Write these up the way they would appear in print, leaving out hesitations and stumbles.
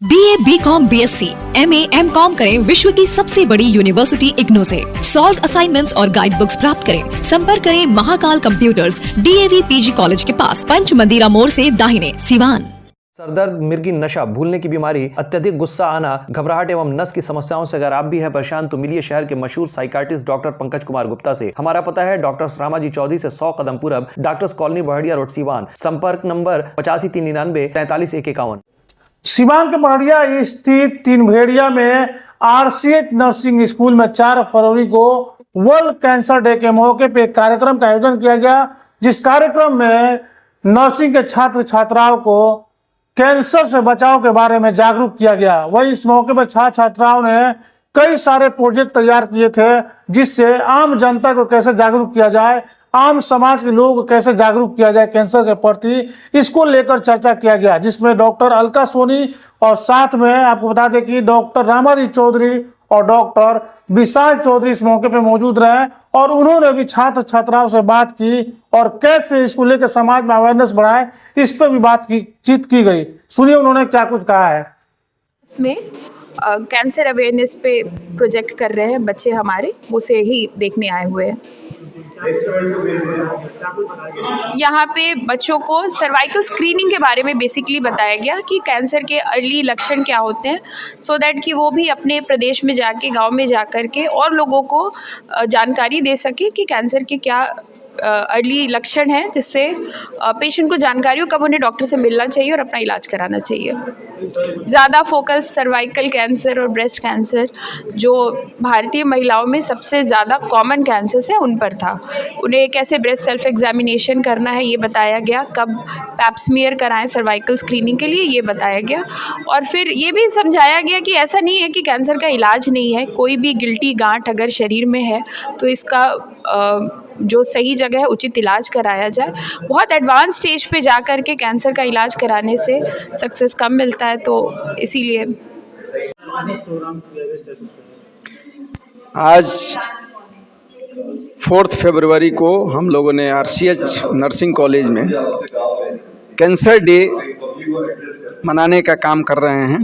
BA, BCom, BSc, MA, MCom करें विश्व की सबसे बड़ी यूनिवर्सिटी इग्नू से। सॉल्व असाइनमेंट्स और गाइड बुक्स प्राप्त करें। संपर्क करें Mahakal computers, DAV PG college के पास, पंच मंदिरा मोड़ से दाहिने, सिवान। सरदर्द, मिर्गी, नशा, भूलने की बीमारी, अत्यधिक गुस्सा आना, घबराहट एवं नस की समस्याओं से अगर आप भी हैं परेशान तो मिलिए शहर के मशहूर साइकाट्रिस्ट डॉक्टर पंकज कुमार गुप्ता से। हमारा पता है डॉक्टर रामाजी चौधरी से 100 कदम पूरब, doctors colony Bahadiya road, Siwan. संपर्क नंबर 85 399 43 151। सिवान के बहड़िया स्थित तीन भेड़िया में RCH नर्सिंग स्कूल में 4 फरवरी को वर्ल्ड कैंसर डे के मौके पे एक कार्यक्रम का आयोजन किया गया, जिस कार्यक्रम में नर्सिंग के छात्र छात्राओं को कैंसर से बचाव के बारे में जागरूक किया गया। वहीं इस मौके पर छात्र छात्राओं ने कई सारे प्रोजेक्ट तैयार किए थे, जिससे आम जनता को कैसे जागरूक किया जाए, आम समाज के लोगों को कैसे जागरूक किया जाए कैंसर के प्रति, इसको लेकर चर्चा किया गया। जिसमें डॉक्टर अलका सोनी और साथ में आपको बता दें कि डॉक्टर रामाजी चौधरी और डॉक्टर विशाल चौधरी इस मौके पे मौजूद रहे और उन्होंने भी छात्र छात्राओं से बात की और कैसे इसको लेकर समाज में अवेयरनेस बढ़ाए, इस पर भी बातचीत की गई। सुनिए उन्होंने क्या कुछ कहा है। इसमें कैंसर अवेयरनेस पे प्रोजेक्ट कर रहे हैं बच्चे हमारे, उसे ही देखने आए हुए हैं। यहाँ पे बच्चों को सर्वाइकल स्क्रीनिंग के बारे में बेसिकली बताया गया कि कैंसर के अर्ली लक्षण क्या होते हैं, सो दैट कि वो भी अपने प्रदेश में जाके, गांव में जा कर के और लोगों को जानकारी दे सके कि कैंसर के क्या अर्ली लक्षण है, जिससे पेशेंट को जानकारी हो कब उन्हें डॉक्टर से मिलना चाहिए और अपना इलाज कराना चाहिए। ज़्यादा फोकस सर्वाइकल कैंसर और ब्रेस्ट कैंसर, जो भारतीय महिलाओं में सबसे ज़्यादा कॉमन कैंसर्स हैं, उन पर था। उन्हें कैसे ब्रेस्ट सेल्फ एग्जामिनेशन करना है ये बताया गया, कब पैप्समियर कराएं सर्वाइकल स्क्रीनिंग के लिए ये बताया गया, और फिर ये भी समझाया गया कि ऐसा नहीं है कि कैंसर का इलाज नहीं है। कोई भी गिल्टी गांठ अगर शरीर में है तो इसका जो सही जगह है उचित इलाज कराया जाए। बहुत एडवांस स्टेज पे जा कर के कैंसर का इलाज कराने से सक्सेस कम मिलता है, तो इसीलिए आज 4 फरवरी को हम लोगों ने RCH नर्सिंग कॉलेज में कैंसर डे मनाने का काम कर रहे हैं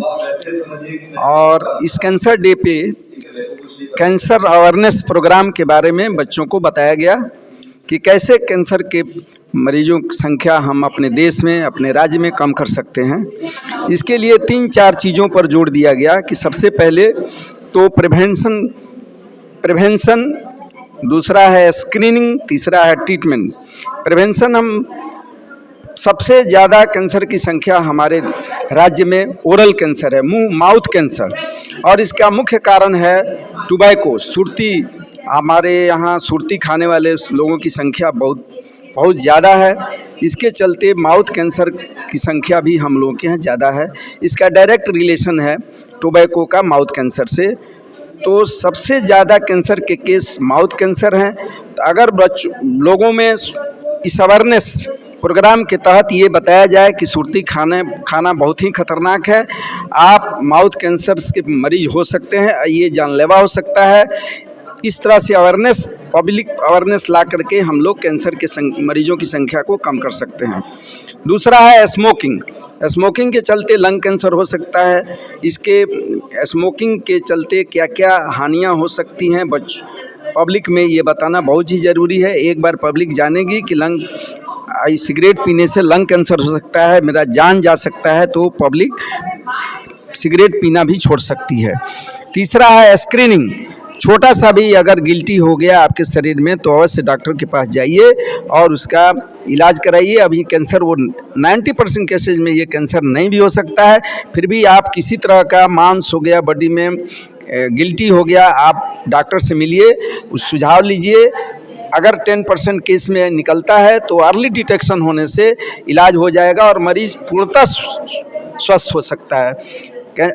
और इस कैंसर डे पे कैंसर अवेयरनेस प्रोग्राम के बारे में बच्चों को बताया गया कि कैसे कैंसर के मरीजों की संख्या हम अपने देश में, अपने राज्य में कम कर सकते हैं। इसके लिए 3-4 चीज़ों पर जोर दिया गया कि सबसे पहले तो प्रिवेंशन, दूसरा है स्क्रीनिंग, तीसरा है ट्रीटमेंट। प्रिवेंशन, हम सबसे ज़्यादा कैंसर की संख्या हमारे राज्य में ओरल कैंसर है, मुंह माउथ कैंसर, और इसका मुख्य कारण है टोबैको, सुर्ती। हमारे यहाँ सुर्ती खाने वाले लोगों की संख्या बहुत ज़्यादा है। इसके चलते माउथ कैंसर की संख्या भी हम लोगों के यहाँ ज़्यादा है। इसका डायरेक्ट रिलेशन है टोबैको का माउथ कैंसर से। तो सबसे ज़्यादा कैंसर के केस माउथ कैंसर हैं। तो अगर लोगों में इस अवेयरनेस प्रोग्राम के तहत ये बताया जाए कि सुर्ती खाना बहुत ही खतरनाक है, आप माउथ कैंसर के मरीज हो सकते हैं, ये जानलेवा हो सकता है, इस तरह से पब्लिक अवेयरनेस ला करके हम लोग कैंसर के मरीजों की संख्या को कम कर सकते हैं। दूसरा है स्मोकिंग के चलते लंग कैंसर हो सकता है। इसके स्मोकिंग के चलते क्या क्या हानियां हो सकती हैं पब्लिक में ये बताना बहुत ही ज़रूरी है। एक बार पब्लिक जानेगी कि सिगरेट पीने से लंग कैंसर हो सकता है, मेरा जान जा सकता है, तो पब्लिक सिगरेट पीना भी छोड़ सकती है। तीसरा है स्क्रीनिंग। छोटा सा भी अगर गिल्टी हो गया आपके शरीर में तो अवश्य डॉक्टर के पास जाइए और उसका इलाज कराइए। अभी कैंसर 90% केसेज में ये कैंसर नहीं भी हो सकता है, फिर भी आप किसी तरह का मांस हो गया, बॉडी में गिल्टी हो गया, आप डॉक्टर से मिलिए, उस सुझाव लीजिए। अगर 10% केस में निकलता है तो अर्ली डिटेक्शन होने से इलाज हो जाएगा और मरीज पूर्णतः स्वस्थ हो सकता है।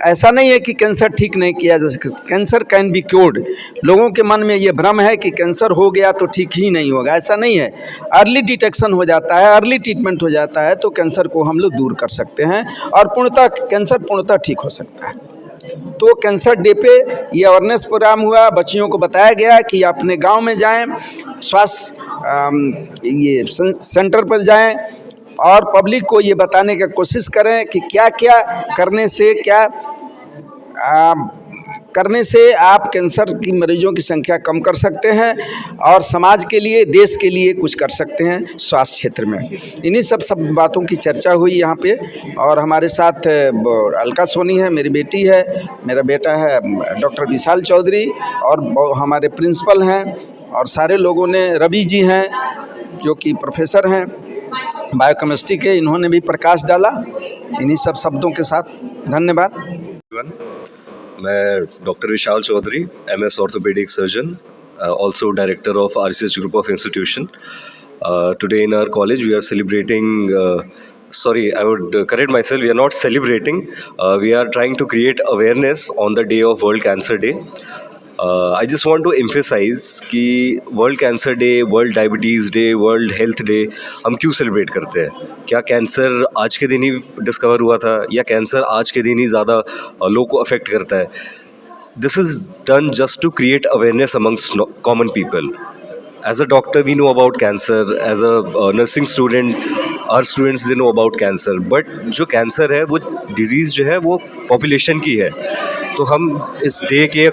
ऐसा नहीं है कि कैंसर ठीक नहीं किया जा सकता, कैंसर कैन बी क्योर्ड। लोगों के मन में ये भ्रम है कि कैंसर हो गया तो ठीक ही नहीं होगा, ऐसा नहीं है। अर्ली डिटेक्शन हो जाता है, अर्ली ट्रीटमेंट हो जाता है तो कैंसर को हम लोग दूर कर सकते हैं और कैंसर पूर्णतः ठीक हो सकता है। तो कैंसर डे पे ये अवेयरनेस प्रोग्राम हुआ, बच्चियों को बताया गया कि अपने गांव में जाएं, स्वास्थ्य ये सेंटर पर जाएं, और पब्लिक को ये बताने की कोशिश करें कि क्या क्या करने से आप कैंसर की मरीजों की संख्या कम कर सकते हैं और समाज के लिए, देश के लिए कुछ कर सकते हैं स्वास्थ्य क्षेत्र में। इन्हीं सब बातों की चर्चा हुई यहाँ पे। और हमारे साथ अलका सोनी है, मेरी बेटी है, मेरा बेटा है डॉक्टर विशाल चौधरी, और हमारे प्रिंसिपल हैं, और सारे लोगों ने, रवि जी हैं जो कि प्रोफेसर हैं बायोकेमिस्ट्री के, इन्होंने भी प्रकाश डाला। इन्हीं सब शब्दों के साथ धन्यवाद। मैं doctor Vishal Chaudhary, MS orthopaedic surgeon, also director of RCH group of institution. Today in our college we are celebrating, sorry, I would correct myself, we are not celebrating, we are trying to create awareness on the day of World Cancer Day. I just want to emphasize कि world cancer day, world diabetes day, world health day हम क्यों celebrate करते हैं? क्या cancer आज के दिन ही discover हुआ था, या कैंसर आज के दिन ही ज़्यादा लोगों को अफेक्ट करता है? This is done just to create awareness amongst common people. As a doctor we know about cancer, as a nursing student our students they know about cancer, but जो कैंसर है वो डिजीज़ जो है वो population की है. तो हम इस डे के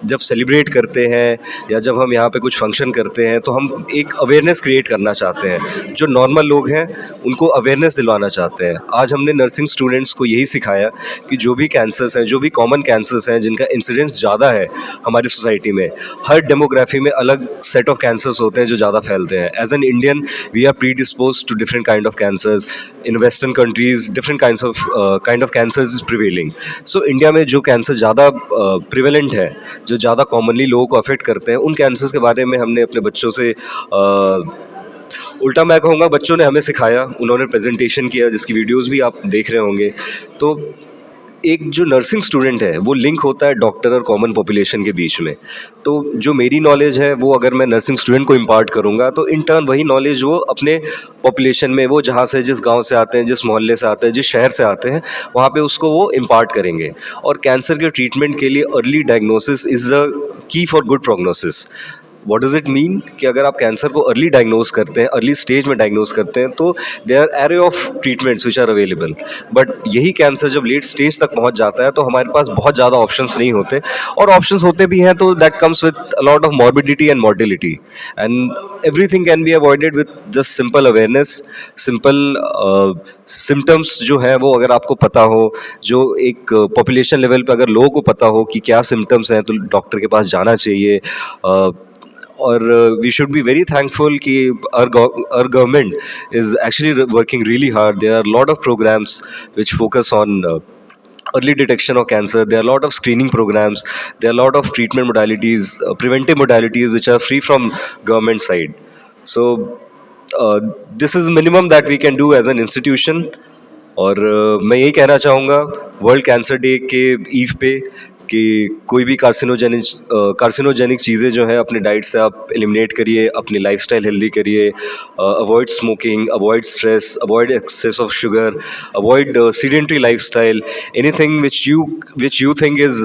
जब सेलिब्रेट करते हैं या जब हम यहाँ पे कुछ फंक्शन करते हैं तो हम एक अवेयरनेस क्रिएट करना चाहते हैं. जो नॉर्मल लोग हैं उनको अवेयरनेस दिलवाना चाहते हैं. आज हमने नर्सिंग स्टूडेंट्स को यही सिखाया कि जो भी कैंसर्स हैं, जो भी कॉमन कैंसर्स हैं जिनका इंसिडेंस ज़्यादा है हमारी सोसाइटी में, हर डेमोग्राफी में अलग सेट ऑफ कैंसर्स होते हैं जो ज़्यादा फैलते हैं. As an Indian we are predispose to different kind of cancers. In western countries different kind of cancers is prevailing. So India में जो कैंसर ज़्यादा प्रिवेलेंट है, जो ज़्यादा कॉमनली लोगों को अफेक्ट करते हैं, उन कैंसर्स के बारे में हमने अपने बच्चों से उल्टा मैं कहूँगा बच्चों ने हमें सिखाया. उन्होंने प्रेजेंटेशन किया जिसकी वीडियोस भी आप देख रहे होंगे. तो एक जो नर्सिंग स्टूडेंट है वो लिंक होता है डॉक्टर और कॉमन पॉपुलेशन के बीच में. तो जो मेरी नॉलेज है वो अगर मैं नर्सिंग स्टूडेंट को इम्पार्ट करूँगा तो इन टर्न वही नॉलेज वो अपने पॉपुलेशन में, वो जहाँ से, जिस गांव से आते हैं, जिस मोहल्ले से आते हैं, जिस शहर से आते हैं, वहाँ पे उसको वो इम्पार्ट करेंगे. और कैंसर के ट्रीटमेंट के लिए early diagnosis is the key for good prognosis. What does it mean कि अगर आप कैंसर को अर्ली डायग्नोज करते हैं, अर्ली स्टेज में डायग्नोज करते हैं, तो there are array of treatments which are available. But यही कैंसर जब लेट स्टेज तक पहुंच जाता है तो हमारे पास बहुत ज़्यादा ऑप्शंस नहीं होते, और ऑप्शंस होते भी हैं तो that comes with a lot of morbidity and mortality. And everything can be avoided with just simple awareness. Simple symptoms जो है वो अगर आपको पता हो, जो एक पॉपुलेशन लेवल पे अगर लोगों को पता हो कि क्या सिम्टम्स हैं, तो डॉक्टर के पास जाना चाहिए. और we should be very thankful कि our government is actually working really hard. There are a lot of programs which focus on early detection of cancer. There are a lot of screening programs. There are a lot of treatment modalities, preventive modalities which are free from government side. So this is minimum that we can do as an institution. और मैं यही कहना चाहूँगा world cancer day के ewe पे कि कोई भी कार्सिनोजेनिक चीज़ें जो हैं अपने डाइट से आप एलिमिनेट करिए, अपनी लाइफस्टाइल हेल्दी करिए, avoid smoking, avoid stress, avoid excess of sugar, avoid sedentary lifestyle. Anything which you think is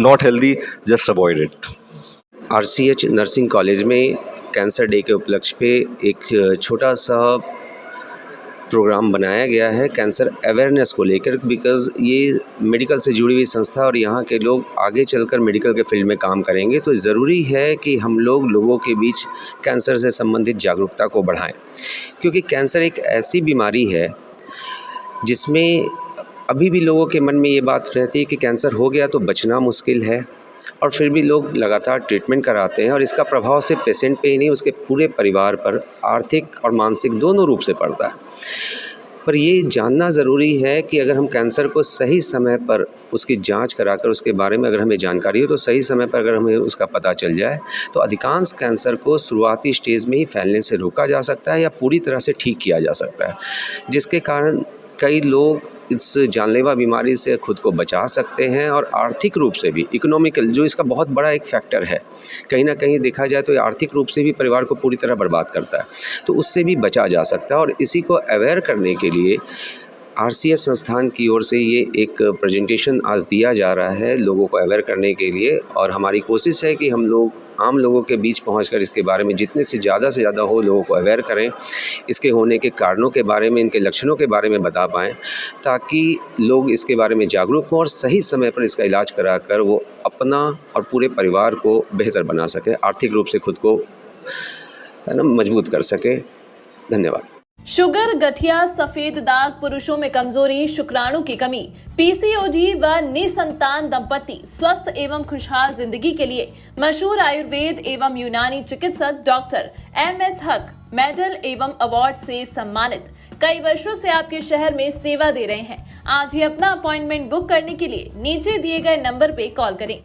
not healthy, just avoid it. RCH nursing college में कैंसर डे के उपलक्ष्य पे एक छोटा सा प्रोग्राम बनाया गया है कैंसर अवेयरनेस को लेकर, बिकॉज़ ये मेडिकल से जुड़ी हुई संस्था और यहाँ के लोग आगे चलकर मेडिकल के फील्ड में काम करेंगे, तो ज़रूरी है कि हम लोगों के बीच कैंसर से संबंधित जागरूकता को बढ़ाएं. क्योंकि कैंसर एक ऐसी बीमारी है जिसमें अभी भी लोगों के मन में ये बात रहती है कि कैंसर हो गया तो बचना मुश्किल है, और फिर भी लोग लगातार ट्रीटमेंट कराते हैं, और इसका प्रभाव सिर्फ पेशेंट पे ही नहीं, उसके पूरे परिवार पर आर्थिक और मानसिक दोनों रूप से पड़ता है. पर ये जानना ज़रूरी है कि अगर हम कैंसर को सही समय पर उसकी जांच कराकर उसके बारे में अगर हमें जानकारी हो, तो सही समय पर अगर हमें उसका पता चल जाए तो अधिकांश कैंसर को शुरुआती स्टेज में ही फैलने से रोका जा सकता है या पूरी तरह से ठीक किया जा सकता है, जिसके कारण कई लोग इस जानलेवा बीमारी से खुद को बचा सकते हैं, और आर्थिक रूप से भी, इकोनॉमिकल जो इसका बहुत बड़ा एक फैक्टर है, कहीं ना कहीं देखा जाए तो ये आर्थिक रूप से भी परिवार को पूरी तरह बर्बाद करता है, तो उससे भी बचा जा सकता है. और इसी को अवेयर करने के लिए RCH संस्थान की ओर से ये एक प्रेजेंटेशन आज दिया जा रहा है लोगों को अवेयर करने के लिए, और हमारी कोशिश है कि हम लोग आम लोगों के बीच पहुंचकर इसके बारे में जितने से ज़्यादा हो लोगों को अवेयर करें, इसके होने के कारणों के बारे में, इनके लक्षणों के बारे में बता पाएँ, ताकि लोग इसके बारे में जागरूक हों और सही समय पर इसका इलाज कराकर वो अपना और पूरे परिवार को बेहतर बना सकें, आर्थिक रूप से खुद को मजबूत कर सकें। धन्यवाद। शुगर, गठिया, सफेद दाग, पुरुषों में कमजोरी, शुक्राणु की कमी, पीसीओडी व निसंतान दंपति स्वस्थ एवं खुशहाल जिंदगी के लिए मशहूर आयुर्वेद एवं यूनानी चिकित्सक डॉक्टर MS हक मेडल एवं अवार्ड से सम्मानित, कई वर्षों से आपके शहर में सेवा दे रहे हैं। आज ही अपना अपॉइंटमेंट बुक करने के लिए नीचे दिए गए नंबर पे कॉल करें।